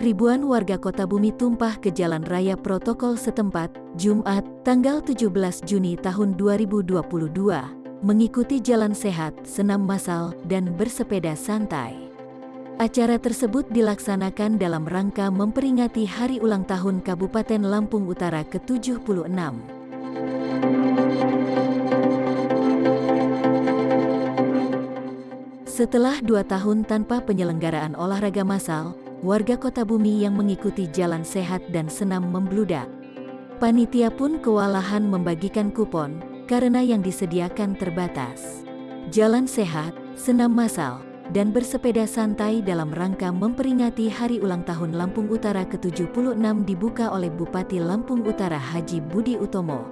ribuan warga Kota Bumi tumpah ke jalan raya protokol setempat, Jumat, tanggal 17 Juni tahun 2022, mengikuti jalan sehat, senam massal, dan bersepeda santai. Acara tersebut dilaksanakan dalam rangka memperingati Hari Ulang Tahun Kabupaten Lampung Utara ke-76. Setelah 2 tahun tanpa penyelenggaraan olahraga massal, warga Kota Bumi yang mengikuti jalan sehat dan senam membludak. Panitia pun kewalahan membagikan kupon, karena yang disediakan terbatas. Jalan sehat, senam massal, dan bersepeda santai dalam rangka memperingati Hari Ulang Tahun Lampung Utara ke-76 dibuka oleh Bupati Lampung Utara Haji Budi Utomo.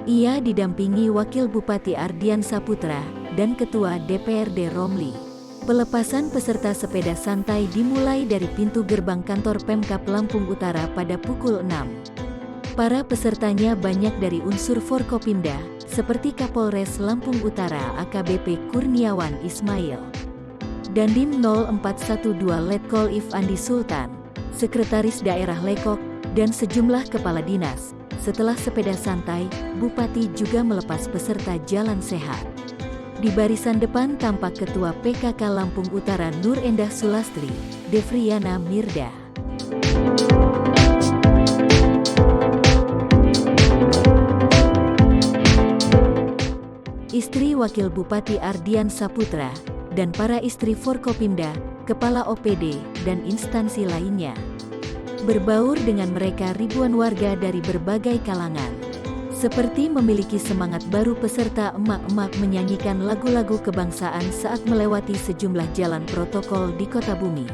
Ia didampingi Wakil Bupati Ardian Saputra dan Ketua DPRD Romli. Pelepasan peserta sepeda santai dimulai dari pintu gerbang kantor Pemkab Lampung Utara pada pukul 6. Para pesertanya banyak dari unsur Forkopimda, seperti Kapolres Lampung Utara AKBP Kurniawan Ismail, Dandim 0412 Letkol If Andi Sultan, Sekretaris Daerah Lekok, dan sejumlah kepala dinas. Setelah sepeda santai, Bupati juga melepas peserta jalan sehat. Di barisan depan tampak Ketua PKK Lampung Utara Nur Endah Sulastri, Devriana Mirda. Istri Wakil Bupati Ardian Saputra, dan para istri Forkopimda, Kepala OPD, dan instansi lainnya. Berbaur dengan mereka ribuan warga dari berbagai kalangan. Seperti memiliki semangat baru, peserta emak-emak menyanyikan lagu-lagu kebangsaan saat melewati sejumlah jalan protokol di Kota Bumi.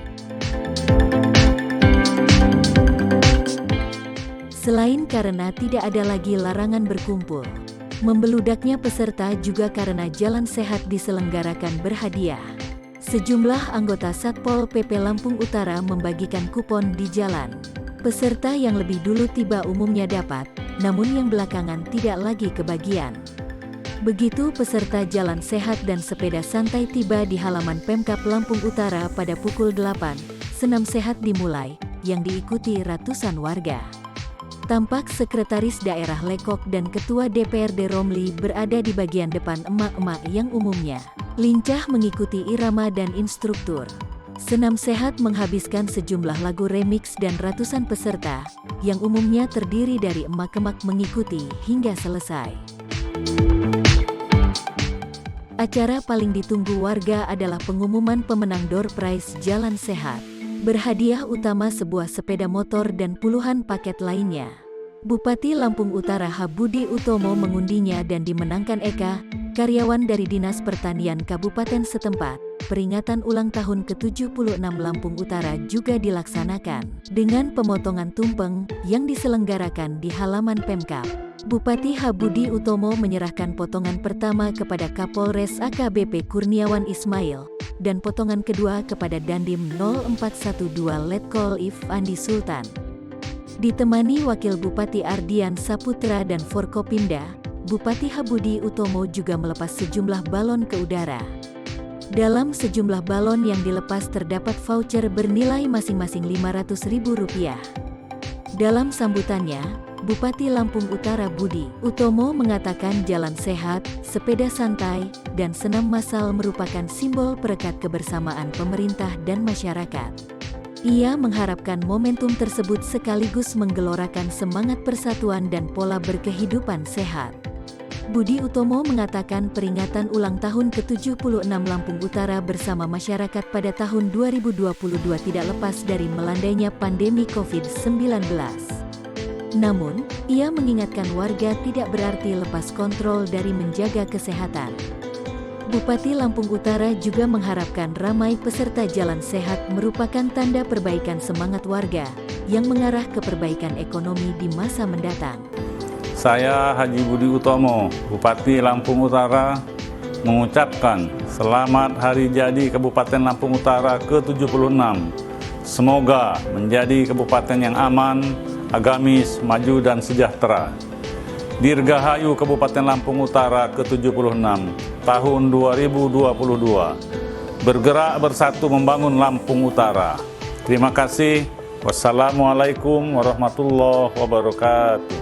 Selain karena tidak ada lagi larangan berkumpul, membeludaknya peserta juga karena jalan sehat diselenggarakan berhadiah. Sejumlah anggota Satpol PP Lampung Utara membagikan kupon di jalan. Peserta yang lebih dulu tiba umumnya dapat, namun yang belakangan tidak lagi kebagian. Begitu peserta jalan sehat dan sepeda santai tiba di halaman Pemkab Lampung Utara pada pukul 8, senam sehat dimulai, yang diikuti ratusan warga. Tampak Sekretaris Daerah Lekok dan Ketua DPRD Romli berada di bagian depan emak-emak yang umumnya lincah mengikuti irama dan instruktur. Senam sehat menghabiskan sejumlah lagu remix dan ratusan peserta, yang umumnya terdiri dari emak-emak mengikuti hingga selesai. Acara paling ditunggu warga adalah pengumuman pemenang door prize jalan sehat. Berhadiah utama sebuah sepeda motor dan puluhan paket lainnya. Bupati Lampung Utara Budi Utomo mengundinya dan dimenangkan Eka, karyawan dari Dinas Pertanian Kabupaten setempat. Peringatan ulang tahun ke-76 Lampung Utara juga dilaksanakan dengan pemotongan tumpeng yang diselenggarakan di halaman Pemkab. Bupati Budi Utomo menyerahkan potongan pertama kepada Kapolres AKBP Kurniawan Ismail dan potongan kedua kepada Dandim 0412 Letkol If Andi Sultan. Ditemani Wakil Bupati Ardian Saputra dan Forkopimda, Bupati Budi Utomo juga melepas sejumlah balon ke udara. Dalam sejumlah balon yang dilepas terdapat voucher bernilai masing-masing Rp500.000. Dalam sambutannya, Bupati Lampung Utara Budi Utomo mengatakan jalan sehat, sepeda santai, dan senam massal merupakan simbol perekat kebersamaan pemerintah dan masyarakat. Ia mengharapkan momentum tersebut sekaligus menggelorakan semangat persatuan dan pola berkehidupan sehat. Budi Utomo mengatakan peringatan ulang tahun ke-76 Lampung Utara bersama masyarakat pada tahun 2022 tidak lepas dari melandainya pandemi COVID-19. Namun, ia mengingatkan warga tidak berarti lepas kontrol dari menjaga kesehatan. Bupati Lampung Utara juga mengharapkan ramai peserta jalan sehat merupakan tanda perbaikan semangat warga yang mengarah ke perbaikan ekonomi di masa mendatang. Saya Haji Budi Utomo, Bupati Lampung Utara, mengucapkan selamat hari jadi Kabupaten Lampung Utara ke-76. Semoga menjadi kabupaten yang aman, agamis, maju dan sejahtera. Dirgahayu Kabupaten Lampung Utara ke-76 tahun 2022. bergerak bersatu membangun Lampung Utara. Terima kasih. Wassalamualaikum warahmatullahi wabarakatuh.